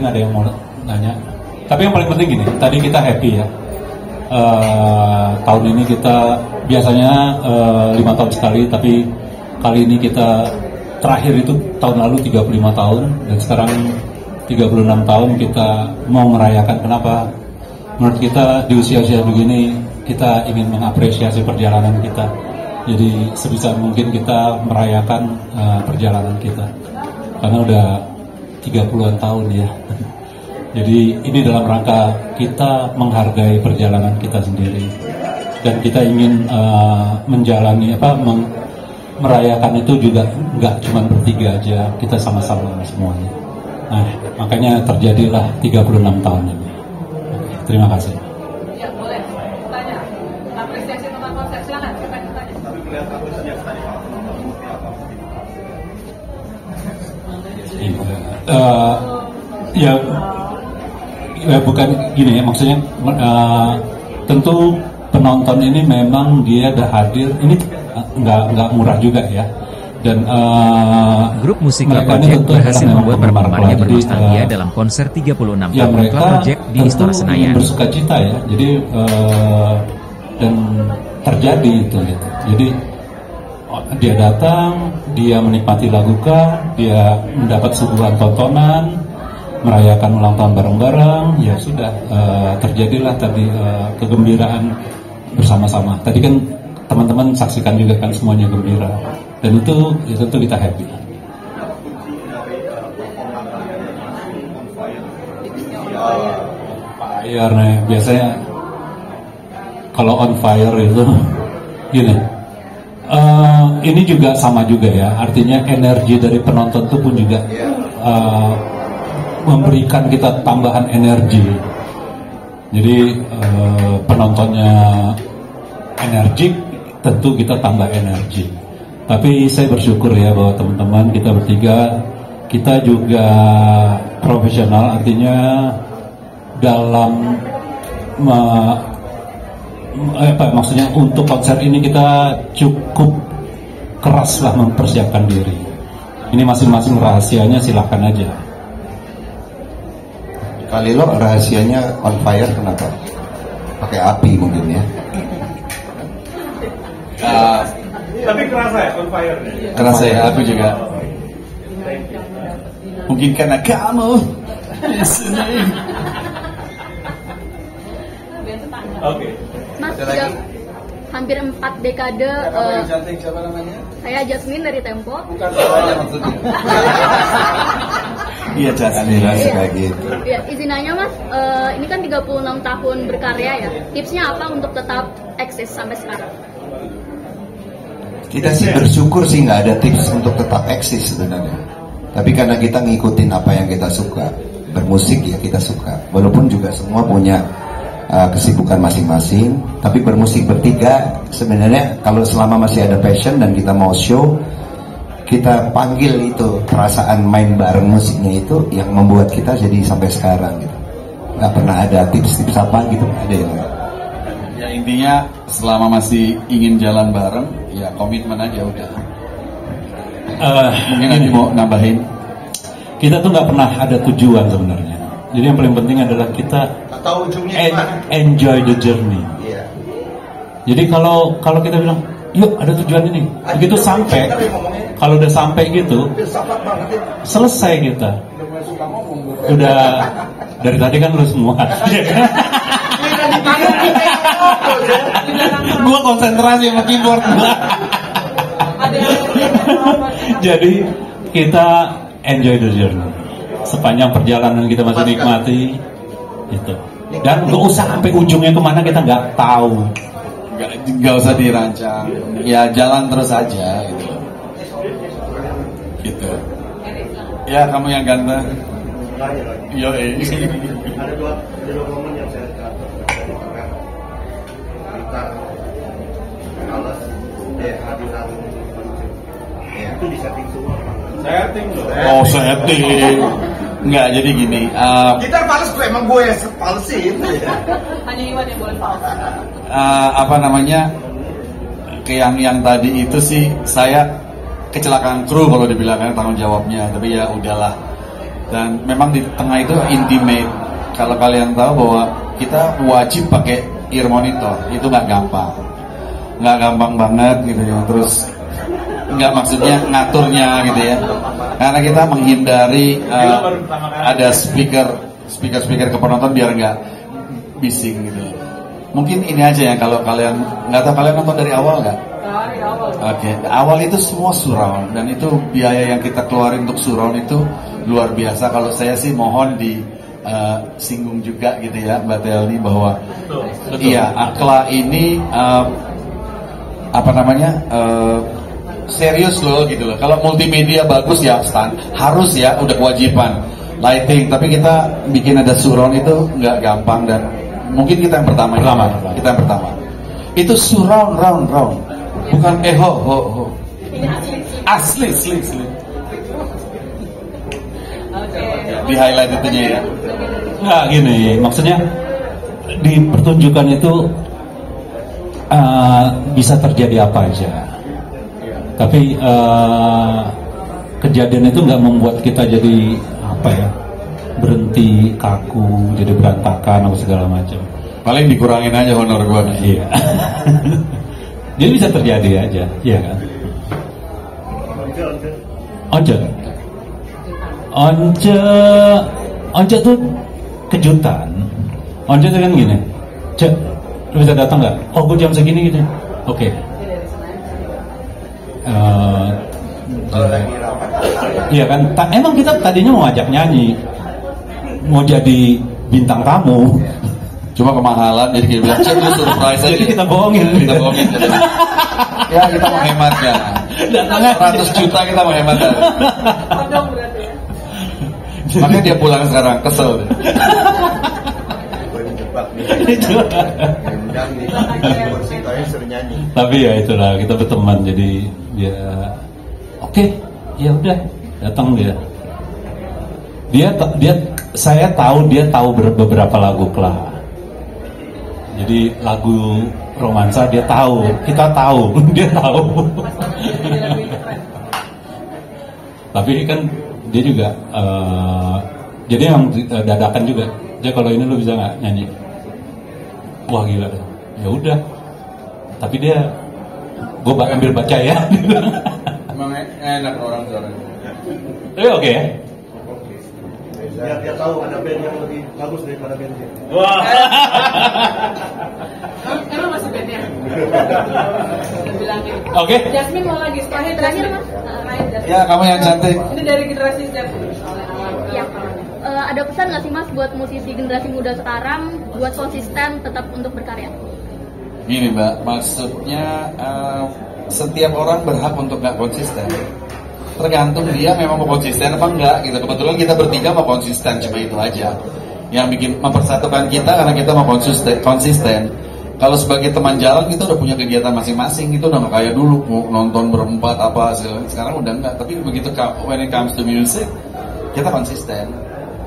mungkin ada yang mau nanya. Tapi yang paling penting gini, tadi kita happy ya. Tahun ini kita biasanya 5 tahun sekali, tapi kali ini kita terakhir itu tahun lalu 35 tahun, dan sekarang 36 tahun kita mau merayakan. Kenapa? Menurut kita di usia-usia begini kita ingin mengapresiasi perjalanan kita. Jadi sebisa mungkin kita merayakan perjalanan kita. Karena udah 30-an tahun ya. Jadi ini dalam rangka kita menghargai perjalanan kita sendiri. Dan kita ingin menjalani merayakan itu juga nggak cuma bertiga aja, kita sama-sama semuanya. Nah, makanya terjadilah 36 tahun ini. Oke, terima kasih. Ya, boleh. Tanya. Apresiasi tentang konsep, silakan. Ya bukan gini ya, maksudnya tentu penonton ini memang dia udah hadir, ini nggak murah juga ya. Dan grup musik La Project berhasil membuat penggemarnya bernostalgia dalam konser 36 tahun La Project di Istora Senayan. Bersuka cita ya, jadi dan terjadi itu gitu. Jadi dia datang, dia menikmati laguka, dia mendapat suguhan tontonan, merayakan ulang tahun bareng-bareng, ya sudah terjadilah tadi kegembiraan bersama-sama. Tadi kan teman-teman saksikan juga kan semuanya gembira, dan itu ya tentu kita happy. Fire nih, biasanya kalau on fire itu gini. Ini juga sama juga ya, artinya energi dari penonton itu pun juga memberikan kita tambahan energi. Jadi penontonnya energik, tentu kita tambah energi. Tapi saya bersyukur ya bahwa teman-teman kita bertiga, kita juga profesional, artinya dalam maksudnya untuk konser ini kita cukup keras lah mempersiapkan diri. Ini masing-masing rahasianya silahkan aja. Kali lo rahasianya on fire kenapa? Pakai api mungkin ya. Tapi kerasa ya on fire. Kerasa ya, aku juga. Mungkin karena kamu. Oke. Mas, sudah hampir 4 dekade. Siapa namanya? Saya Jasmine dari Tempo. Bukan soalnya maksudnya. Iya, Jasmine kayak gitu. Ya, izin nanya Mas, ini kan 36 tahun berkarya ya. Tipsnya apa untuk tetap eksis sampai sekarang? Kita sih bersyukur sih nggak ada tips untuk tetap eksis sebenarnya. Tapi karena kita ngikutin apa yang kita suka, bermusik ya kita suka. Walaupun juga semua punya kesibukan masing-masing, tapi bermusik bertiga sebenarnya kalau selama masih ada passion dan kita mau show, kita panggil itu perasaan main bareng musiknya itu yang membuat kita jadi sampai sekarang gitu. Nggak pernah ada tips-tips apa gitu, ada yang ya intinya selama masih ingin jalan bareng ya komitmen aja udah. Mungkin nanti mau nambahin, kita tuh nggak pernah ada tujuan sebenarnya. Jadi yang paling penting adalah kita enjoy the journey. Yeah. Jadi kalau kita bilang, yuk ada tujuan ini, begitu sampai, kalau udah sampai gitu, selesai kita. Udah dari tadi kan lu semua. Gua konsentrasi sama keyboard gua. Jadi kita enjoy the journey. Sepanjang perjalanan kita masih nikmati itu, dan nggak usah sampai ujungnya kemana kita nggak tahu, nggak usah dirancang, ya jalan terus aja gitu. Ya kamu yang ganteng. Yo Ada dua momen yang saya katakan gitar alas hadiran itu di setting semua. Setting loh. Oh setting. Enggak, jadi gini. Gitar fals tuh emang gue yang falsin. Hanya Iwan yang boleh fals. Apa namanya? Yang tadi itu sih saya kecelakaan kru kalau dibilangnya tanggung jawabnya, tapi ya udahlah. Dan memang di tengah itu intimate. Kalau kalian tahu bahwa kita wajib pakai ear monitor, itu nggak gampang banget gitu ya. Terus nggak, maksudnya ngaturnya gitu ya, karena kita menghindari ada speaker ke penonton biar nggak bising gitu. Mungkin ini aja ya, kalau kalian nggak tahu, kalian nonton dari awal nggak? Dari awal. Oke, awal itu semua surround, dan itu biaya yang kita keluarin untuk surround itu luar biasa. Kalau saya sih mohon di singgung juga gitu ya Mbak Telni, bahwa iya, Akla ini serius loh gitu loh. Kalau multimedia bagus ya harus ya, udah kewajiban lighting, tapi kita bikin ada surround itu nggak gampang, dan mungkin kita yang pertama. Kita yang pertama itu surround round, bukan ho. Asli. Di highlight itunya ya. Nggak gini, maksudnya di pertunjukan itu bisa terjadi apa aja, tapi kejadian itu nggak membuat kita jadi berhenti kaku, jadi berantakan atau segala macam. Paling dikurangin aja honor gue. Iya. Jadi bisa terjadi aja, iya kan? Once tuh kejutan. Once tuh kan gini, Cek, lu bisa datang nggak? Oh, gue jam segini gitu. Oke. Iya kan? Emang kita tadinya mau ajak nyanyi, mau jadi bintang tamu. Cuma kemahalan, jadi kita bilang, Cek, lu surprise aja. Jadi kita bohongin. Ya, kita menghemat kan. 100 juta kita menghemat kan. Kodong berarti ya. Makanya dia pulang sekarang, kesel. Tapi ya itulah, kita berteman, jadi dia oke, ya udah datang dia. Saya tahu dia tahu beberapa lagu Kla. Jadi lagu romansa dia tahu, kita tahu, dia tahu. Tapi kan dia juga, jadi emang dadakan juga. Dia kalau ini lu bisa nggak nyanyi? Wah gila deh. Ya udah. Tapi dia, gue ambil baca ya. Emang enak orang suaranya. Oke. Biar dia tahu ada band yang lebih bagus daripada bandnya. Wah. Emang masih bandnya. Bilangin. Oke. Jasmine mau lagi terakhir mas. Ya, kamu yang cantik. Ini dari generasi Z. Ya. Ada pesan nggak sih mas buat musisi generasi muda sekarang buat konsisten tetap untuk berkarya? Gini Mbak, maksudnya setiap orang berhak untuk nggak konsisten. Tergantung dia memang mau konsisten apa enggak gitu. Kebetulan kita bertiga mau konsisten, cuma itu aja yang bikin mempersatukan kita, karena kita mau konsisten. Kalau sebagai teman jalan kita udah punya kegiatan masing-masing, itu udah nggak kayak dulu mau nonton berempat apa sekarang udah enggak. Tapi begitu when it comes to music, kita konsisten.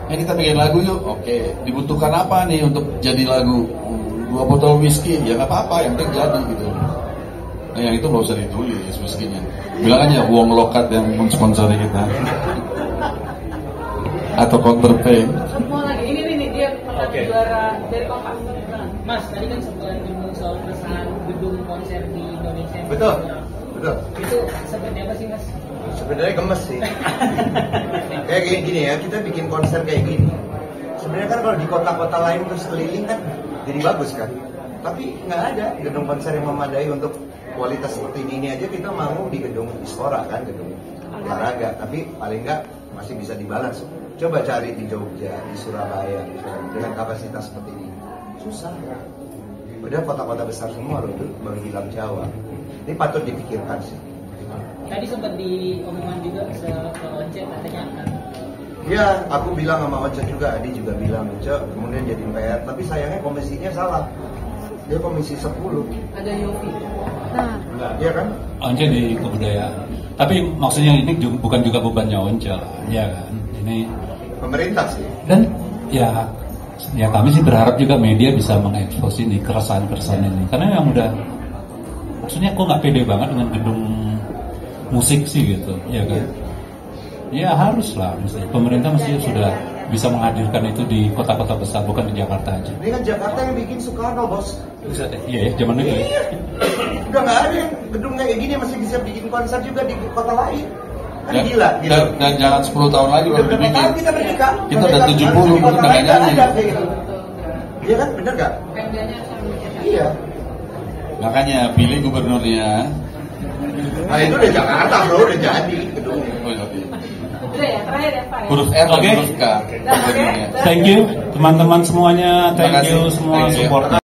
Yang kita bikin lagu yuk, oke. Dibutuhkan apa nih untuk jadi lagu? 2 botol whisky, ya nggak apa-apa, yang penting jadi gitu. Nah, yang itu nggak usah ditulis whisky-nya. Bilang aja Wong Lokat yang mensponsori kita. Atau Counterpay. Mau lagi, ini dia pernah juara dari Kompas. Mas, tadi kan sempat nyinggung soal pesan gedung konser di Indonesia. Betul. Itu seperti apa sih mas? Sebenarnya gemes sih. Kayak gini ya, kita bikin konser kayak gini. Sebenarnya kan kalau di kota-kota lain terus keliling kan jadi bagus kan. Tapi nggak ada gedung konser yang memadai untuk kualitas seperti ini aja. Kita mau di gedung Istora kan, gedung olahraga. Tapi paling nggak masih bisa dibalance. Coba cari di Jogja, di Surabaya dengan kapasitas seperti ini. Susah. Udah kota-kota besar semua baru bilang Jawa. Ini patut dipikirkan sih. Tadi sempat diomongan juga ke Once katanya akan. Ya, aku bilang sama Once juga, Adi juga bilang, Once kemudian jadi PR. Tapi sayangnya komisinya salah. Dia komisi 10. Ada Yofi. Iya kan? Once di kebudayaan. Tapi maksudnya ini bukan juga bebannya Once lah, ya kan? Ini pemerintah sih. Dan ya kami sih berharap juga media bisa mengekspos ini keresahan-keresahan ini. Karena yang udah, maksudnya kok nggak pede banget dengan gedung musik sih gitu, ya kan? Ya haruslah, pemerintah mesti sudah bisa menghadirkan itu di kota-kota besar, bukan di Jakarta aja. Ini kan Jakarta yang bikin Soekarno, bos. Iya, zaman dulu. Iya. Udah nggak ada yang gedung kayak gini masih bisa bikin konser juga di kota lain. Kan gila, gitu. Dan jangan 10 tahun lagi baru dibikin. Tahun kita merdeka. Kita udah 70 mungkin nggak nyanyi. Iya kan, bener nggak? Iya. Makanya pilih gubernurnya. Nah itu udah Jakarta bro, udah jadi gedung. Oh, iya. Udah ya, terakhir ya Pak. Huruf R dan Oke. huruf K. Thank you teman-teman semuanya, thank you semua Thank you. supportnya.